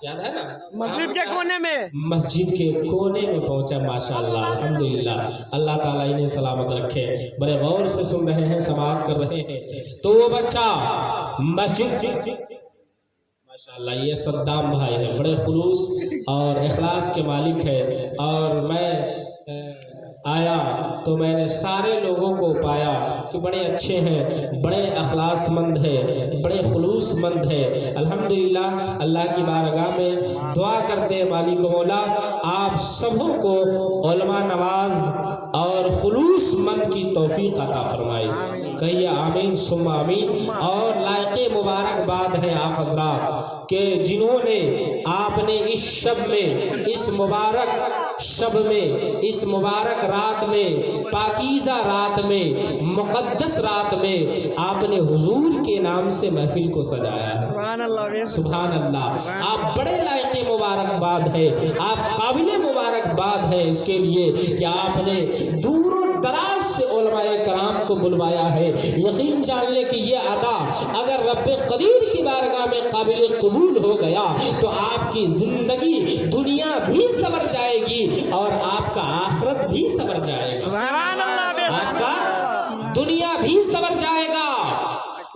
یاد ہے نا؟ مسجد کے کونے میں، مسجد کے کونے میں پہنچا ماشاءاللہ الحمدللہ، اللہ تعالیٰ انہیں سلامت رکھے، بڑے غور سے سن رہے ہیں، سماعت کر رہے ہیں۔ تو وہ بچہ مسجد، ماشاءاللہ یہ صدام بھائی ہے، بڑے خلوص اور اخلاص کے مالک ہے، اور میں آیا تو میں نے سارے لوگوں کو پایا کہ بڑے اچھے ہیں، بڑے اخلاص مند ہیں، بڑے خلوص مند ہیں۔ الحمدللہ اللہ کی بارگاہ میں دعا کرتے ہیں مالک مولا آپ سبوں کو علماء نواز اور خلوص مند کی توفیق عطا فرمائے، کہیے آمین ثم آمین۔ اور لائق مبارکباد ہے آپ حضرات کہ جنہوں نے آپ نے اس شب میں، اس مبارک شب میں، اس مبارک رات میں، پاکیزہ رات میں، مقدس رات میں آپ نے حضور کے نام سے محفل کو سجایا ہے۔ سبحان اللہ، سبحان اللہ، آپ بڑے لائق مبارکباد ہے، آپ قابل مبارکباد ہے اس کے لیے کہ آپ نے دور و دراز سے علماء کرام کو بلوایا ہے۔ یقین جان لے کہ یہ ادا اگر رب قدیر کی بارگاہ میں قابل قبول ہو گیا تو آپ کی زندگی دنیا بھی سنور جائے گی اور آپ کا آخرت بھی سنور جائے گا۔ سبحان اللہ، آپ کا دنیا بھی سنور جائے گا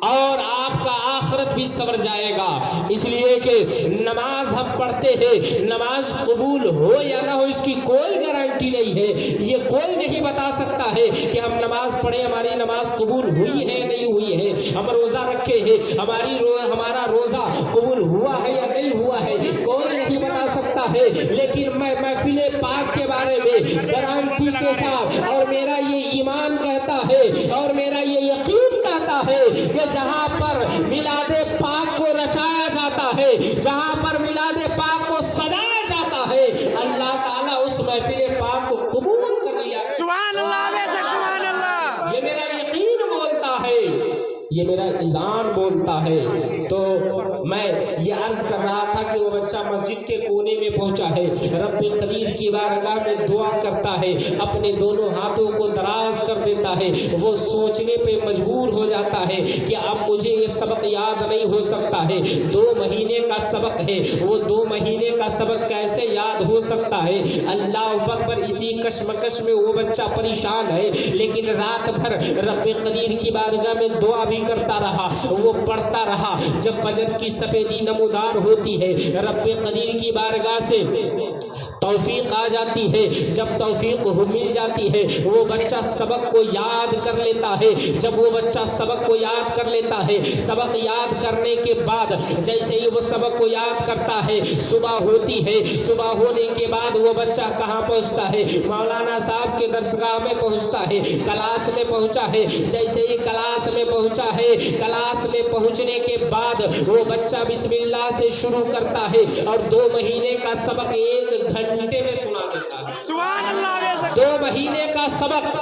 اور آپ کا آخرت بھی سنور جائے گا، اس لیے کہ نماز ہم پڑھتے ہیں، نماز قبول ہو یا نہ ہو اس کی کوئی گارنٹی نہیں ہے، یہ کوئی نہیں بتا سکتا ہے کہ ہم نماز پڑھیں ہماری نماز قبول ہوئی ہے یا نہیں ہوئی ہے، ہم روزہ رکھے ہیں ہمارا روزہ قبول ہوا ہے یا نہیں ہوا ہے، کوئی نہیں بتا سکتا ہے، لیکن میں محفل پاک کے بارے میں گارنٹی کے ساتھ، اور میرا یہ ایمان کہتا ہے اور میرا یہ یقین کہتا ہے کہ جہاں پر میلاد پاک کو رچایا جاتا ہے، جہاں پر میلاد پاک کو سجایا جاتا ہے، اللہ تعالیٰ اس محفل پاک کو قبول کر لیا۔ سبحان اللہ، بے شک سبحان اللہ، یہ میرا یقین بولتا ہے، یہ میرا ایمان بولتا ہے۔ تو میں یہ عرض کر رہا تھا کہ وہ بچہ مسجد کے کونے میں پہنچا ہے، رب قدیر کی بارگاہ میں دعا کرتا ہے، اپنے دونوں ہاتھوں کو دراز کر دیتا ہے، وہ سوچنے پہ مجبور ہو جاتا ہے کہ اب مجھے یہ سبق یاد نہیں ہو سکتا ہے، 2 مہینے کا سبق ہے، وہ 2 مہینے کا سبق کیسے یاد ہو سکتا ہے؟ اللہ اکبر، اسی کشمکش میں وہ بچہ پریشان ہے، لیکن رات بھر رب قدیر کی بارگاہ میں دعا بھی کرتا رہا، وہ پڑھتا رہا۔ جب فجر کی سفیدی نمودار ہوتی ہے، رب قدیر کی بارگاہ سے توفیق آ جاتی ہے، جب توفیق مل جاتی ہے وہ بچہ سبق کو یاد کر لیتا ہے۔ جب وہ بچہ سبق کو یاد کر لیتا ہے، سبق یاد کرنے کے بعد جیسے ہی وہ سبق کو یاد کرتا ہے، صبح ہوتی ہے، صبح ہونے کے بعد وہ بچہ کہاں پہنچتا ہے؟ مولانا صاحب کے درسگاہ میں پہنچتا ہے، کلاس میں پہنچا ہے۔ جیسے ہی کلاس میں پہنچا ہے، کلاس میں پہنچنے کے بعد وہ بچہ بسم اللہ سے شروع کرتا ہے اور 2 مہینے کا سبق 1 گھنٹے میں سنا دیتا ہے۔ سبحان اللہ، بے شک 2 مہینے کا سبق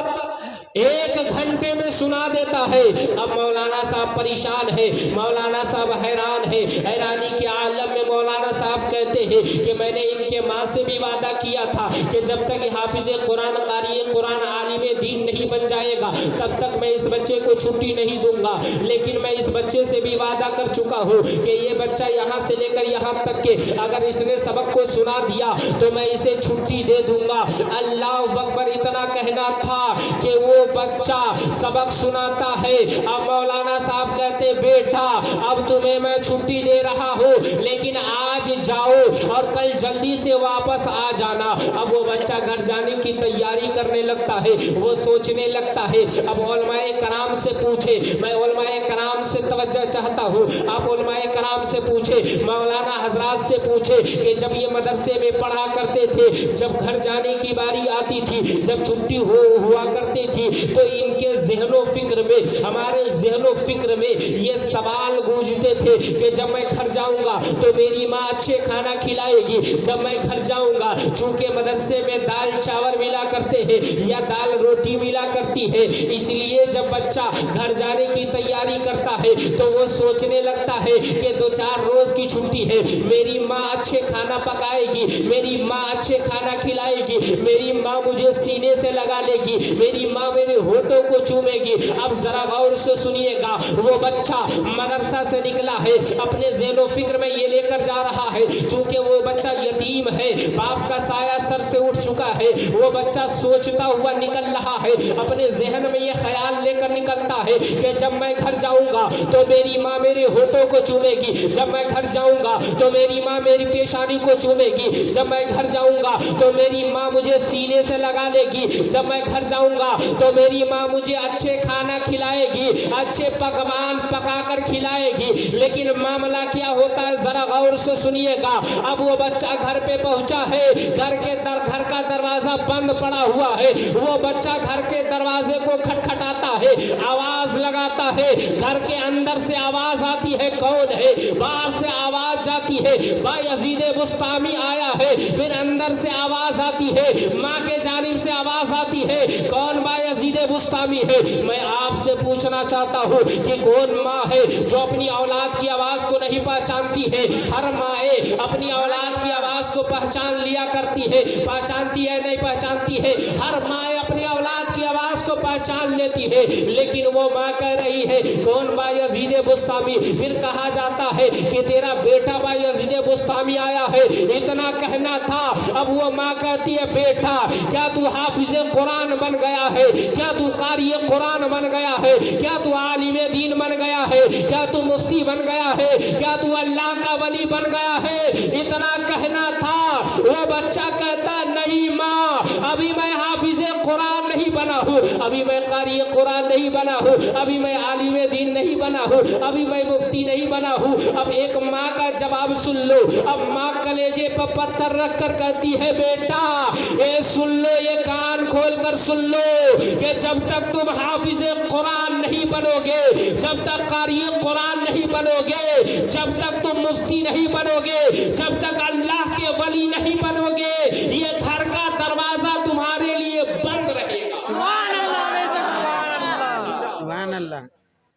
1 گھنٹے میں سنا دیتا ہے۔ اب مولانا صاحب پریشان ہے، مولانا صاحب حیران ہے، حیرانی کے عالم میں مولانا صاحب کہتے ہیں کہ میں نے ان کے ماں سے بھی وعدہ کیا تھا کہ جب تک حافظ قرآن قاری قرآن عالم دین نہیں بن جائے گا تب تک میں اس بچے کو چھٹی نہیں دوں گا، لیکن میں اس بچے سے بھی وعدہ کر چکا ہوں کہ یہ بچہ یہاں سے لے کر یہاں تک کہ اگر اس نے سبق کو سنا دیا تو میں اسے چھٹی دے دوں گا۔ اللہ اکبر، اتنا کہنا تھا کہ وہ بچہ سبق سناتا ہے۔ اب مولانا صاحب کہتے بیٹا اب تمہیں میں چھٹی دے رہا ہوں لیکن آج جاؤ اور کل جلدی سے واپس آ جانا۔ اب وہ بچہ گھر جانے کی تیاری کرنے لگتا ہے، وہ سوچنے لگتا ہے اب علماء کرام سے پوچھے، میں علماء کرام سے توجہ چاہتا ہوں، آپ علماء کرام سے پوچھے، مولانا حضرات سے پوچھے کہ جب یہ مدرسے میں پڑھا کرتے تھے، جب گھر جانے کی باری آتی تھی، جب چھٹی ہوا کرتی تھی تو ان کے ذہن و فکر میں، ہمارے ذہن و فکر میں یہ سوال گونجتے تھے کہ جب میں گھر جاؤں گا تو میری ماں اچھے کھانا کھلائے گی، جب میں گھر جاؤں گا چونکہ مدرسے میں دال چاول ملا کرتے ہیں یا دال روٹی ملا کرتی ہے، اس لیے جب بچہ گھر جانے کی تیاری کرتا ہے تو وہ سوچنے لگتا ہے کہ 2-4 روز کی چھٹی ہے، میری ماں اچھے کھانا پکائے گی، میری ماں اچھے کھانا کھلائے گی، میری ماں مجھے سینے سے لگا لے گی، میری ماں میرے ہونٹوں کو چومے گی۔ اب ذرا غور سے سنیے گا، وہ بچہ مدرسہ سے نکلا ہے، اپنے ذہن و فکر میں یہ لے کر جا رہا ہے، چونکہ وہ بچہ یتیم ہے، باپ کا سایہ سر سے اٹھ چکا ہے، وہ بچہ سوچتا ہوا نکل رہا ہے، اپنے ذہن میں یہ خیال لے کر نکلتا ہے کہ جب میں گھر جاؤں گا تو میری ماں میرے ہونٹوں کو چومے گی، جب میں گھر جاؤں گا تو میری ماں میری پیشانی کو چومے گی، جب میں گھر جاؤں گا تو میری ماں مجھے سینے سے لگا لے گی، جب میں گھر جاؤں گا تو میری ماں مجھے اچھے کھانا کھلائے گی، اچھے پکوان پکا کر کھلائے گی۔ لیکن معاملہ کیا ہوتا ہے ذرا غور سے سنیے گا۔ اب وہ بچہ گھر پہ پہنچا ہے، گھر کا دروازہ بند پڑا ہوا ہے، وہ بچہ گھر کے دروازے کو کھٹکھٹاتا ہے، آواز لگاتا ہے، گھر کے اندر سے آواز آتی ہے کون ہے، باہر سے آواز جاتی ہے بایزید بسطامی آیا ہے، پھر اندر سے آواز آتی ہے، ماں کے جانب سے آواز آتی ہے کون بایزید بسطامی ہے۔ میں آپ سے پوچھنا چاہتا ہوں کہ کون ماں ہے جو اپنی اولاد کی آواز کو نہیں پہچانتی ہے؟ ہر ماں اپنی اولاد کی آواز کو پہچان لیا کرتی ہے، پہچانتی ہے نہیں پہچانتی ہے، ہر ماں اپنی اولاد کی آواز کو پہچان لیتی ہے، لیکن وہ ماں کہہ رہی ہے کون بایزید بسطامی۔ پھر کہا جاتا ہے کہ تیرا بیٹا بایزید بسطامی آیا ہے، اتنا کہنا تھا۔ اب وہ ماں کہتی ہے بیٹا کیا تو حافظ قرآن بن گیا ہے، کیا تو قاری قرآن بن گیا ہے، کیا تو عالم دین بن گیا ہے، کیا تو مفتی بن گیا ہے، کیا تو اللہ کا ولی بن گیا ہے، اتنا کہنا تھا۔ وہ بچہ کہتا نہیں ماں، ابھی میں حافظ قرآن نہیں بنا ہوں، ابھی میں قاری قرآن نہیں بنا ہوں، ابھی میں عالم دین نہیں بنا ہوں، ابھی میں مفتی نہیں بنا ہوں۔ اب ایک ماں کا جواب سن لو۔ اب ماں کلیجے پر پتھر رکھ کر کہتی ہے بیٹا یہ سن لو، یہ کان کھول کر سن لو کہ جب تک تم حافظ قرآن نہیں بنو گے، جب تک قاری قرآن نہیں بنو گے، جب تک تم مفتی نہیں بنو گے، جب تک اللہ کے ولی نہیں بنو گے، یہ گھر کا دروازہ تمہارے لیے بند رہے گا۔ سبحان اللہ بے شک، سبحان اللہ، سبحان اللہ۔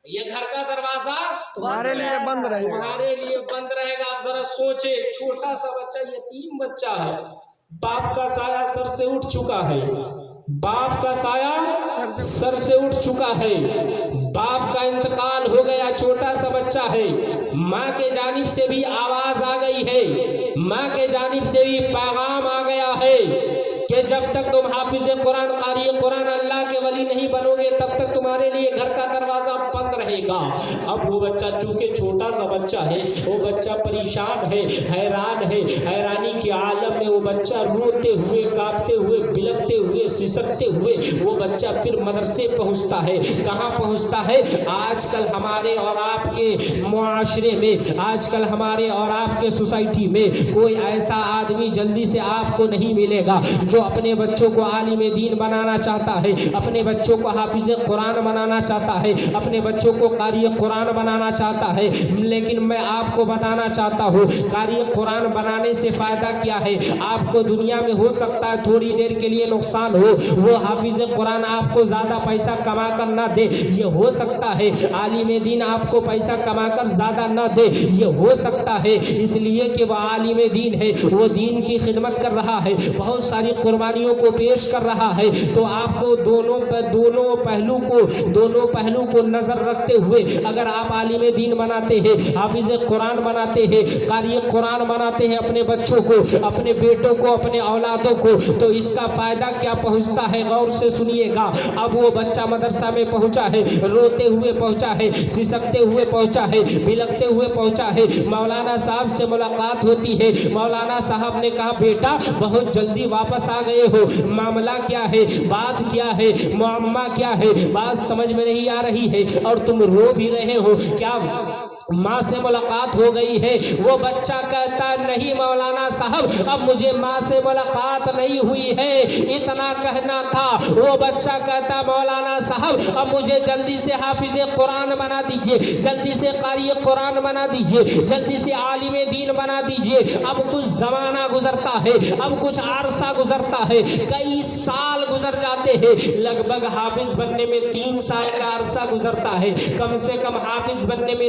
یہ گھر کا دروازہ تمہارے لیے بند رہے گا۔ تمہارے لیے بند رہے گا۔ آپ ذرا سوچے، چھوٹا سا بچہ، یتیم بچہ ہے، باپ کا سایہ سر سے اٹھ چکا ہے، باپ کا سایہ سر سے اٹھ چکا ہے، باپ کا انتقال ہو گیا، چھوٹا سا بچہ ہے، ماں کے جانب سے بھی آواز آ گئی ہے، ماں کے جانب سے بھی پیغام آ گیا ہے کہ جب تک تم حافظ قرآن قاری قرآن اللہ کے ولی نہیں بنو گے تب تک تمہارے لیے گھر کا دروازہ بند رہے گا۔ اب وہ بچہ چونکہ چھوٹا سا بچہ ہے، وہ بچہ پریشان ہے، حیران ہے، حیرانی کے عالم میں وہ بچہ روتے ہوئے، کانپتے ہوئے، بلکتے ہوئے، سسکتے ہوئے وہ بچہ پھر مدرسے پہنچتا ہے۔ کہاں پہنچتا ہے؟ آج کل ہمارے اور آپ کے معاشرے میں، آج کل ہمارے اور آپ کے سوسائٹی میں کوئی ایسا آدمی جلدی سے آپ کو نہیں ملے گا جو اپنے بچوں کو عالم دین بنانا چاہتا ہے، اپنے بچوں کو حافظ قرآن بنانا چاہتا ہے، اپنے بچوں کو قاری قرآن بنانا چاہتا ہے۔ لیکن میں آپ کو بتانا چاہتا ہوں قاری قرآن بنانے سے فائدہ کیا ہے؟ آپ کو دنیا میں ہو سکتا ہے تھوڑی دیر کے لیے نقصان ہو، وہ حافظ قرآن آپ کو زیادہ پیسہ کما کر نہ دے، یہ ہو سکتا ہے عالم دین آپ کو پیسہ کما کر زیادہ نہ دے، یہ ہو سکتا ہے اس لیے کہ وہ عالم دین ہے، وہ دین کی خدمت کر رہا ہے، بہت ساری قربانیوں کو پیش کر رہا ہے۔ تو آپ کو دونوں پہلو کو نظر رکھتے ہوئے اگر آپ عالم دین بناتے ہیں، حافظ قرآن بناتے ہیں، قاری قرآن بناتے ہیں اپنے بچوں کو، اپنے بیٹوں کو، اپنے اولادوں کو، تو اس کا فائدہ کیا پہنچتا ہے؟ غور سے سنیے گا۔ اب وہ بچہ مدرسہ میں پہنچا ہے، روتے ہوئے پہنچا ہے، سسکتے ہوئے پہنچا ہے، بلکتے ہوئے پہنچا ہے، مولانا صاحب سے ملاقات ہوتی ہے۔ مولانا صاحب نے کہا بیٹا بہت جلدی واپس آ گئے ہو، معاملہ کیا ہے، بات کیا ہے، معمہ کیا ہے، بات سمجھ میں نہیں آ رہی ہے اور تم رو بھی رہے ہو، کیا ماں سے ملاقات ہو گئی ہے؟ وہ بچہ کہتا نہیں مولانا صاحب اب مجھے ماں سے ملاقات نہیں ہوئی ہے، اتنا کہنا تھا۔ وہ بچہ کہتا مولانا صاحب اب مجھے جلدی سے حافظ قرآن بنا دیجئے، جلدی سے قاری قرآن بنا دیجئے، جلدی سے عالم دین بنا دیجئے۔ اب کچھ زمانہ گزرتا ہے، اب کچھ عرصہ گزرتا ہے، کئی سال گزر جاتے ہیں، لگ بھگ حافظ بننے میں 3 سال کا عرصہ گزرتا ہے، کم سے کم حافظ بننے میں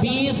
20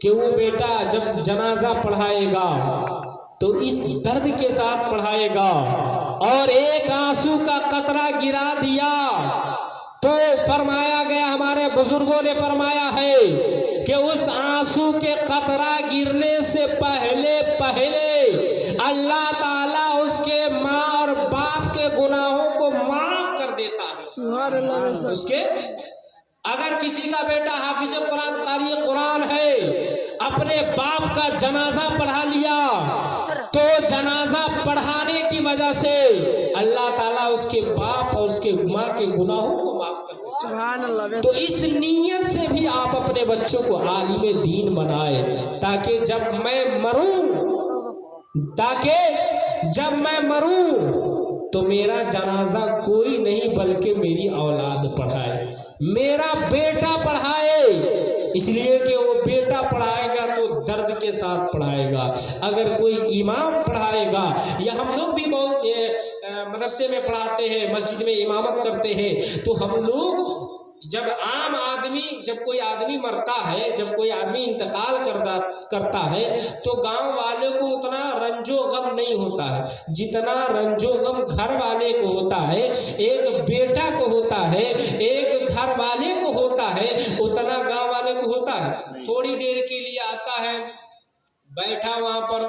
کہ وہ بیٹا جب جنازہ پڑھائے گا تو اس درد کے ساتھ پڑھائے گا، اور ایک آنسو کا قطرہ گرا دیا تو فرمایا گیا، ہمارے بزرگوں نے فرمایا ہے کہ اس آنسو کے قطرہ گرنے سے پہلے اللہ تعالیٰ اس کے ماں اور باپ کے گناہوں کو معاف کر دیتا ہے۔ سبحان اللہ۔ اس کے اگر کسی کا بیٹا حافظ قرآن قاری قرآن ہے، اپنے باپ کا جنازہ پڑھا لیا تو جنازہ پڑھانے کی وجہ سے اللہ تعالیٰ اس کے باپ اور اس کے ماں کے گناہوں کو معاف کرتے ہیں۔ سبحان اللہ۔ تو اس نیت سے بھی آپ اپنے بچوں کو عالم دین بنائے، تاکہ جب میں مروں تو میرا جنازہ کوئی نہیں بلکہ میری اولاد پڑھائے، میرا بیٹا پڑھائے، اس لیے کہ وہ بیٹا پڑھائے گا تو درد کے ساتھ پڑھائے گا۔ اگر کوئی امام پڑھائے گا، یا ہم لوگ بھی بہت مدرسے میں پڑھاتے ہیں، مسجد میں امامت کرتے ہیں، تو ہم لوگ جب کوئی آدمی مرتا ہے، جب کوئی آدمی انتقال کرتا ہے تو گاؤں والے کو اتنا رنج و غم نہیں ہوتا ہے جتنا رنج و غم گھر والے کو ہوتا ہے، ایک بیٹا کو ہوتا ہے، ایک گھر والے کو ہوتا ہے، اتنا گاؤں والے کو ہوتا ہے۔ تھوڑی دیر کے لیے آتا ہے، بیٹھا وہاں پر،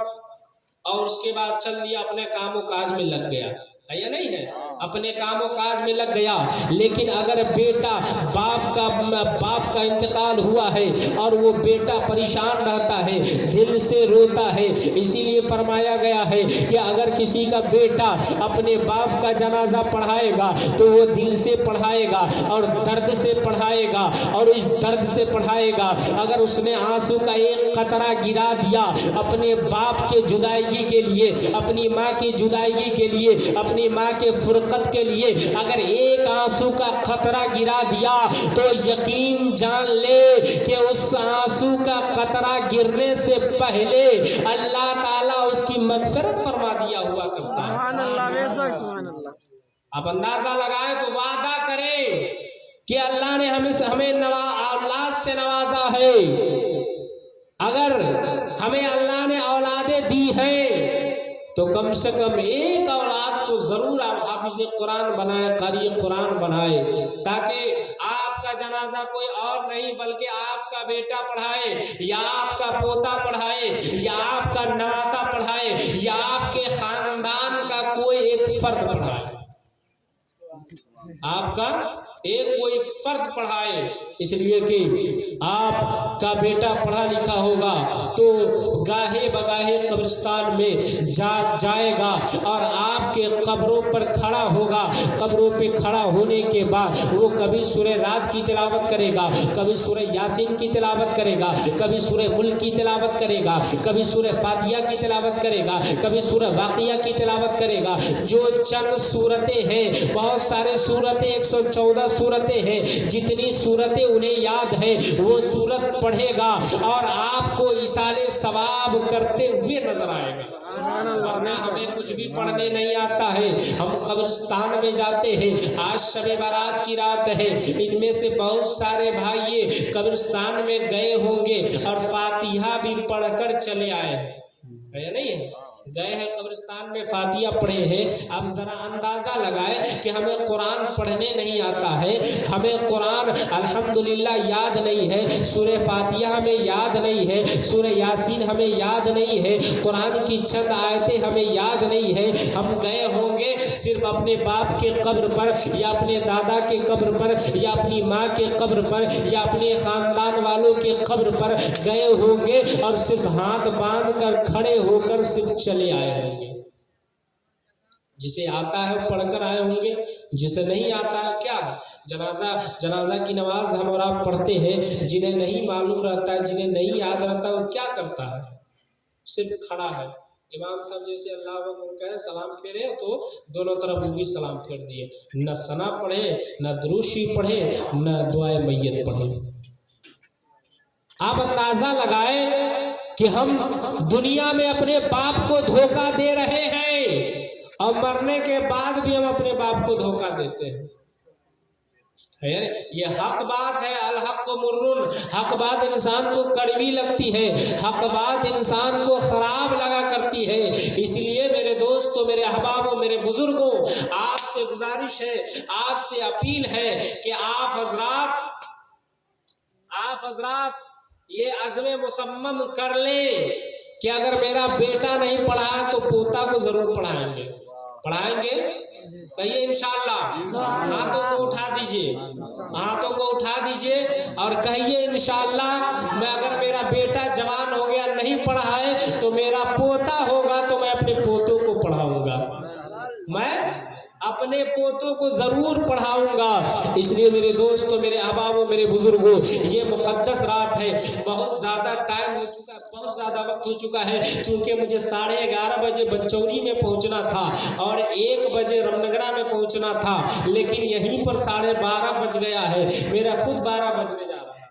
اور اس کے بعد چل دیا، اپنے کام و کاج میں لگ گیا ہے یا نہیں ہے، اپنے کام و کاج میں لگ گیا۔ لیکن اگر بیٹا باپ کا انتقال ہوا ہے اور وہ بیٹا پریشان رہتا ہے، دل سے روتا ہے، اسی لیے فرمایا گیا ہے کہ اگر کسی کا بیٹا اپنے باپ کا جنازہ پڑھائے گا تو وہ دل سے پڑھائے گا اور درد سے پڑھائے گا، اور اس درد سے پڑھائے گا۔ اگر اس نے آنسو کا ایک قطرہ گرا دیا اپنے باپ کے جدائیگی کے لیے، اپنی ماں کی جدائیگی کے لیے، اپنی ماں کے فرقت کے لیے اگر ایک آنسو کا قطرہ گرا دیا تو یقین جان لے کہ اس آنسو کا قطرہ گرنے سے پہلے اللہ تعالیٰ اس کی مغفرت فرما دیا ہوا کرتا ہے۔ سبحان اللہ، بے شک سبحان اللہ۔ آپ اندازہ لگائیں تو وعدہ کریں کہ اللہ نے ہمیں اولاد سے نوازا ہے، اگر ہمیں اللہ نے اولادیں دی ہیں تو کم سے کم ایک اولاد کو ضرور آپ حافظ قرآن بنائے، قاری قرآن بنائے، تاکہ آپ کا جنازہ کوئی اور نہیں بلکہ آپ کا بیٹا پڑھائے، یا آپ کا پوتا پڑھائے، یا آپ کا نواسا پڑھائے، یا آپ کے خاندان کا کوئی ایک فرد پڑھائے، آپ کا کوئی فرد پڑھائے۔ اس لیے کہ آپ کا بیٹا پڑھا لکھا ہوگا تو گاہے بگاہے قبرستان میں جائے گا اور آپ کے قبروں پر کھڑا ہوگا۔ قبروں پہ کھڑا ہونے کے بعد وہ کبھی سورہ رات کی تلاوت کرے گا، کبھی سورہ یاسین کی تلاوت کرے گا، کبھی سورہ ملک کی تلاوت کرے گا، کبھی سورہ فاتحہ کی تلاوت کرے گا، کبھی سورہ واقعہ کی تلاوت کرے گا۔ جو چند صورتیں ہیں، بہت سارے صورتیں 114 صورتیں ہیں، جتنی صورتیں انہیں یاد ہے وہ صورت پڑھے گا اور آپ کو ایصال ثواب کرتے ہوئے نظر آئے گا۔ ورنہ ہمیں کچھ بھی پڑھنے نہیں آتا ہے، ہم قبرستان میں جاتے ہیں۔ آج شب برات کی رات ہے، ان میں سے بہت سارے بھائی قبرستان میں گئے ہوں گے اور فاتحہ بھی پڑھ کر چلے آئے ہیں، نہیں ہے؟ گئے ہیں قبرستان میں، فاتحہ پڑھے ہیں۔ اب ذرا اندازہ لگائے کہ ہمیں قرآن پڑھنے نہیں آتا ہے، ہمیں قرآن الحمدللہ یاد نہیں ہے، سورہ فاتحہ ہمیں یاد نہیں ہے، سورہ یاسین ہمیں یاد نہیں ہے، قرآن کی چند آیتیں ہمیں یاد نہیں ہے۔ ہم گئے ہوں گے صرف اپنے باپ کے قبر پر، یا اپنے دادا کے قبر پر، یا اپنی ماں کے قبر پر، یا اپنے خاندان والوں کے قبر پر گئے ہوں گے اور صرف ہاتھ باندھ کر کھڑے ہو کر صرف چلے آئے ہوں گے۔ جسے آتا ہے پڑھ کر آئے ہوں گے، جسے نہیں آتا ہے کیا جنازہ کی نماز ہم اور آپ پڑھتے ہیں، جنہیں نہیں معلوم رہتا ہے، جنہیں نہیں یاد رہتا، وہ کیا کرتا ہے؟ صرف کھڑا ہے۔ امام صاحب جیسے اللہ اکبر کہے سلام پھیرے تو دونوں طرف وہ بھی سلام پھیر دیے، نہ ثنا پڑھے، نہ درود شریف پڑھے، نہ دعائے میت پڑھے۔ آپ اندازہ لگائے کہ ہم دنیا میں اپنے باپ کو دھوکہ دے رہے ہیں اور مرنے کے بعد بھی ہم اپنے باپ کو دھوکہ دیتے ہیں۔ یہ حق بات ہے، الحق مرن، حق بات انسان کو کڑوی لگتی ہے، حق بات انسان کو خراب لگا کرتی ہے۔ اس لیے میرے دوستوں، میرے احبابوں، میرے بزرگوں، آپ سے گزارش ہے، آپ سے اپیل ہے کہ آپ حضرات یہ عزم مصمم کر لیں کہ اگر میرا بیٹا نہیں پڑھا تو پوتا کو ضرور پڑھائیں گے۔ پڑھائیں گے؟ کہیے انشاءاللہ۔ ہاتھوں کو اٹھا دیجئے، ہاتھوں کو اٹھا دیجئے اور کہیے انشاءاللہ میں اگر میرا بیٹا جوان ہو گیا نہیں پڑھا ہے تو میرا پوتا ہوگا تو میں اپنے پوتوں کو پڑھاؤں گا، میں اپنے پوتوں کو ضرور پڑھاؤں گا۔ اس لیے میرے دوستوں، میرے احبابوں، میرے بزرگوں، یہ مقدس رات ہے۔ بہت زیادہ ٹائم ہو چکا ہے، بہت زیادہ وقت ہو چکا ہے، چونکہ مجھے 11:30 بجے بنچوری میں پہنچنا تھا اور 1 بجے رمنگرہ میں پہنچنا تھا، لیکن یہیں پر 12:30 بج گیا ہے، میرا خود 12 بجنے جا رہا ہے۔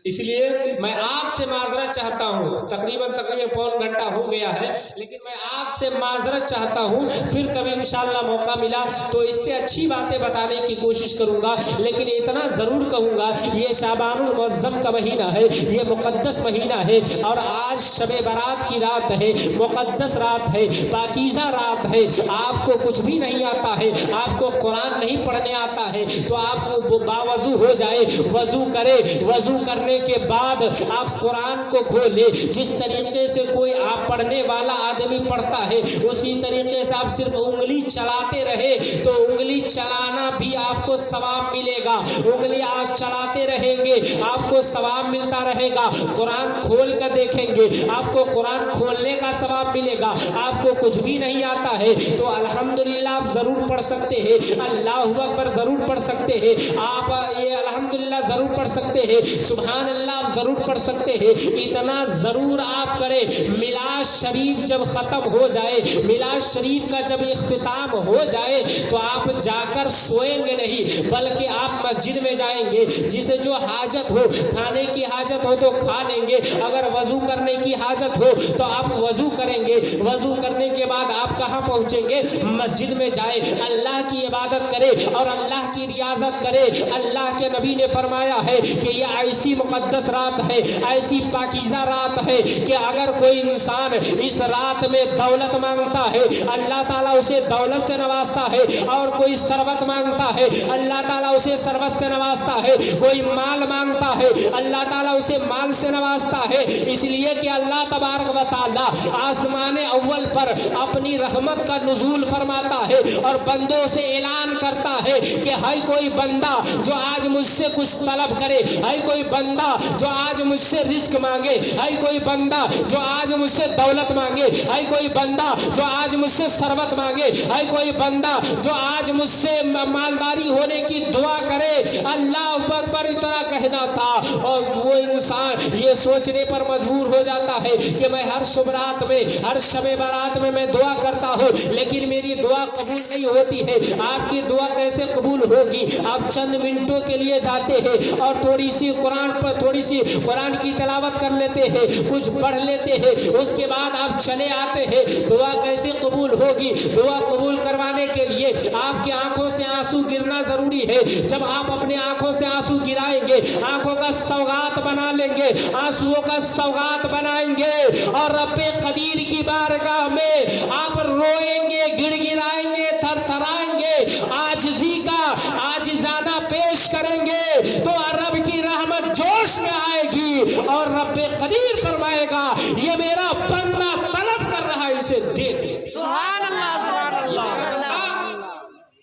اس لیے میں آپ سے معذرت چاہتا ہوں، تقریباً پون گھنٹہ ہو گیا ہے، لیکن میں آپ سے معذرت چاہتا ہوں، پھر کبھی انشاءاللہ موقع ملا تو اس سے اچھی باتیں بتانے کی کوشش کروں گا، لیکن اتنا ضرور کہوں گا یہ شعبان المعظم کا مہینہ ہے، یہ مقدس مہینہ ہے اور آج شب برات کی رات ہے، مقدس رات ہے، پاکیزہ رات ہے۔ آپ کو کچھ بھی نہیں آتا ہے، آپ کو قرآن نہیں پڑھنے آتا ہے تو آپ کو باوضو ہو جائے، وضو کرے، وضو کرنے کے بعد آپ قرآن کو کھولے، جس طریقے سے کوئی آپ پڑھنے والا آدمی پڑھتا ہے اسی طریقے سے آپ صرف انگلی چلاتے رہے تو انگلی چلانا بھی آپ کو ثواب ملے گا، انگلی آپ چلاتے رہیں گے آپ کو ثواب ملتا رہے گا۔ قرآن کھول کر دیکھیں گے آپ کو قرآن کھولنے کا ثواب ملے گا۔ آپ کو کچھ بھی نہیں آتا ہے تو الحمدللہ آپ ضرور پڑھ سکتے ہیں، اللہ اکبر ضرور پڑھ سکتے ہیں، آپ یہ الحمدللہ ضرور پڑھ سکتے ہیں، سبحان اللہ آپ ضرور پڑھ سکتے ہیں۔ اتنا ضرور آپ کریں، میلاد شریف جب ختم ہو جائے، میلاد شریف کا جب اختتام ہو جائے تو آپ جا کر سوئیں گے نہیں بلکہ آپ مسجد میں جائیں گے، جسے جو حاجت ہو، کھانے کی حاجت ہو تو کھا لیں گے، اگر وضو کرنے کی حاجت ہو تو آپ وضو کریں گے، وضو کرنے کے بعد آپ کہاں پہنچیں گے؟ مسجد میں جائے، اللہ کی عبادت کرے اور اللہ کی ریاضت کرے۔ اللہ کے نبی نے فرمایا ہے کہ یہ ایسی مقدس رات ہے، ایسی پاکیزہ رات ہے کہ اگر کوئی انسان اس رات میں دولت مانگتا ہے اللہ تعالیٰ اسے دولت سے نوازتا ہے، اور کوئی ثروت مانگتا ہے اللہ تعالیٰ اسے ثروت سے نوازتا ہے، کوئی مال مانگتا ہے اللہ تعالیٰ اسے مال سے نوازتا ہے۔ اس لیے کہ اللہ تبارک و تعالیٰ آسمان اول پر اپنی رحمت کا نزول فرماتا ہے اور بندوں سے اعلان کرتا ہے کہ ہائی کوئی بندہ جو آج مجھ سے کچھ طلب کرے، ہائی کوئی بندہ جو آج مجھ سے رزق مانگے، ہائی کوئی بندہ جو آج مجھ سے دولت مانگے، ہائی کوئی بندہ جو آج مجھ سے ثروت مانگے، ہائی کوئی بندہ جو آج مجھ سے مالداری ہونے کی دعا کرے، اللہ اکبر اتنا کہنا تھا اور وہ انسان یہ سوچنے پر مجبور ہو جاتا ہے کہ میں ہر شب رات میں، ہر شب برات میں دعا کرتا ہوں لیکن میری دعا قبول نہیں ہوتی ہے۔ آپ کی دعا کیسے قبول ہوگی؟ آپ چند منٹوں کے لیے جاتے ہیں اور تھوڑی سی قرآن کی تلاوت کر لیتے ہیں، کچھ پڑھ لیتے ہیں، اس کے بعد آپ چلے آتے ہیں، دعا کیسے قبول ہوگی؟ دعا قبول کروانے کے لیے آپ کی آنکھوں سے آنسو گرنا ضروری ہے۔ جب آپ اپنے آنکھوں سے آنسو گرائیں گے، آنکھوں کا سوغات بنا لیں گے، آنسوؤں کا سوغات بنائیں گے اور رب قدیر کی بارگاہ میں آپ روئیں گے، گڑ گڑائیں گے، تھر تھرائیں گے، عاجزی کا عاجزانہ پیش کریں گے تو رب کی رحمت جوش میں آئے گی اور رب قدیر فرمائے گا یہ میرا بندہ طلب کر رہا ہے، اسے دے دے۔ سبحان اللہ، سبحان اللہ،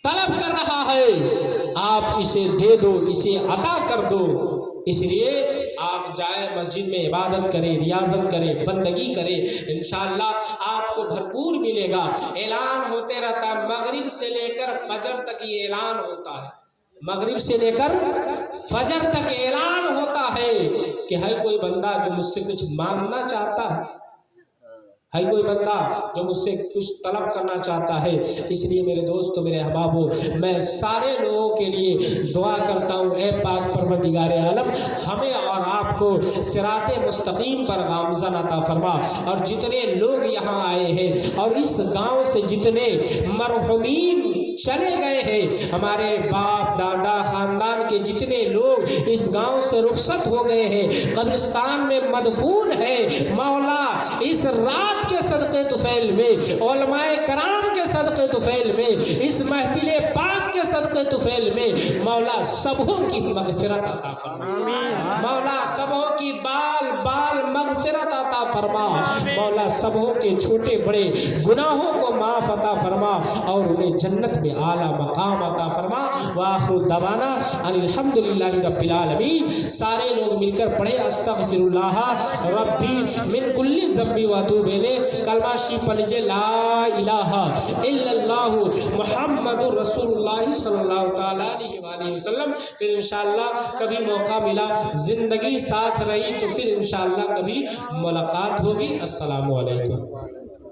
طلب کر رہا ہے، آپ اسے دے دو، اسے عطا کر دو۔ اس لیے آپ جائیں مسجد میں عبادت کریں، ریاضت کریں، بندگی کریں، انشاءاللہ آپ کو بھرپور ملے گا۔ اعلان ہوتے رہتا ہے، مغرب سے لے کر فجر تک یہ اعلان ہوتا ہے، مغرب سے لے کر فجر تک اعلان ہوتا ہے کہ ہے کوئی بندہ جو مجھ سے کچھ مانگنا چاہتا ہے، ہے کوئی بندہ جو مجھ سے کچھ طلب کرنا چاہتا ہے۔ اس لیے میرے دوستو، میرے احبابو، میں سارے لوگوں کے لیے دعا کرتا ہوں، اے پاک پروردگار عالم ہمیں اور آپ کو صراط مستقیم پر گامزن عطا فرما، اور جتنے لوگ یہاں آئے ہیں اور اس گاؤں سے جتنے مرحومین چلے گئے ہیں، ہمارے باپ دادا خاندان کے جتنے لوگ اس گاؤں سے رخصت ہو گئے ہیں، قبرستان میں مدفون ہے، مولا اس رات کے صدقے طفیل میں، علماء کرام کے صدقے طفیل میں، اس محفل پاک کے صدقے طفیل میں مولا سبوں کی مغفرت عطا فرما، مولا سبوں کی بال بال مغفرت عطا فرما، مولا سبوں کے چھوٹے بڑے گناہوں کو معاف عطا فرما اور انہیں جنت میں اعلیٰ مقام عطا فرما۔ وآخر دعوانا ان الحمدللہ رب العالمین۔ سارے لوگ مل کر پڑھے استغفر اللہ ربی من کل ذنب واتوب الیہ۔ کلمہ شریف پڑھ لیجیے لا الہ الا اللہ محمد رسول اللہ صلی اللہ تعالیٰ علیہ وآلہ وسلم۔ پھر انشاءاللہ کبھی موقع ملا، زندگی ساتھ رہی تو پھر انشاءاللہ کبھی ملاقات ہوگی۔ السلام علیکم۔